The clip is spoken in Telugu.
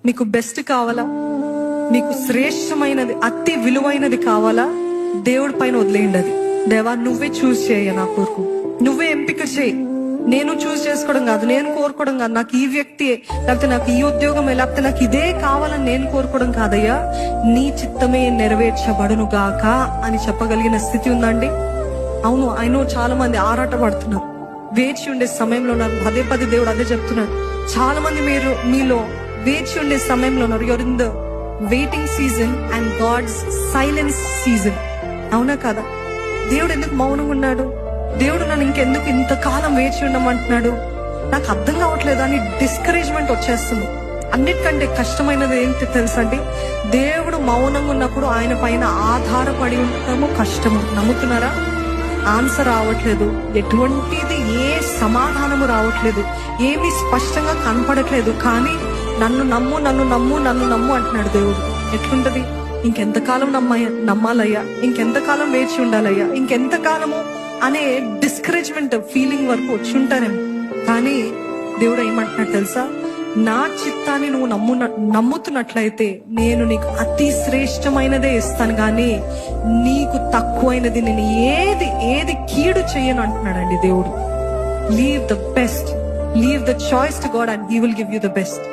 మీకు బెస్ట్ కావాలా, మీకు శ్రేష్టమైనది అతి విలువైనది కావాలా, దేవుడి పైన వదిలేయండి. అది దేవా నువ్వే చూస్ చేయ, నా కొరకు నువ్వే ఎంపిక చేయి. నేను చూస్ చేసుకోవడం కాదు, నేను కోరుకోవడం కాదు, నాకు ఈ వ్యక్తి లేకపోతే నాకు ఈ ఉద్యోగం లేకపోతే నాకు ఇదే కావాలని నేను కోరుకోవడం కాదయ్యా, నీ చిత్తమే నెరవేర్చబడును గాక అని చెప్పగలిగిన స్థితి ఉందండి. అవును, ఆయన చాలా మంది ఆరాట పడుతున్నారు, వేచి ఉండే సమయంలో ఉన్నారు. పదే దేవుడు అదే చెప్తున్నాడు. చాలా మంది మీలో వేచి ఉండే సమయంలో ఉన్నారు. You're in the waiting season and God's silence season. అవునా కదా? దేవుడు ఎందుకు మౌనంగా ఉన్నాడు? దేవుడు నన్ను ఇంకెందుకు ఇంతకాలం వేచి ఉండమంటున్నాడు? నాకు అర్థం కావట్లేదు అని డిస్కరేజ్మెంట్ వచ్చేస్తుంది. అన్నిటికంటే కష్టమైనది ఏంటి తెలుసా అండి? దేవుడు మౌనంగా ఉన్నప్పుడు ఆయన పైన ఆధారపడి ఉండటము కష్టము. నమ్ముతున్నారా? ఆన్సర్ రావట్లేదు, ఎటువంటిది ఏ సమాధానము రావట్లేదు, ఏమీ స్పష్టంగా కనపడట్లేదు. కానీ నన్ను నమ్ము, నన్ను నమ్ము, నన్ను నమ్ము అంటున్నాడు దేవుడు. ఎట్లుంటది? ఇంకెంతకాలం నమ్మాలయ్యా, ఇంకెంతకాలం వేచి ఉండాలయ్యా, ఇంకెంతకాలము అనే డిస్కరేజ్మెంట్ ఫీలింగ్ వరకు వచ్చి ఉంటారేమో. కానీ దేవుడు ఏమంటున్నాడు తెలుసా? నా చిత్తాన్ని నువ్వు నమ్ముతున్నట్లయితే నేను నీకు అతి శ్రేష్టమైనదే ఇస్తాను, కానీ నీకు తక్కువైనది నేను ఏది కీడు చెయ్యను అంటున్నాడండి దేవుడు. Leave the best, leave the choice to God and he will give you the best.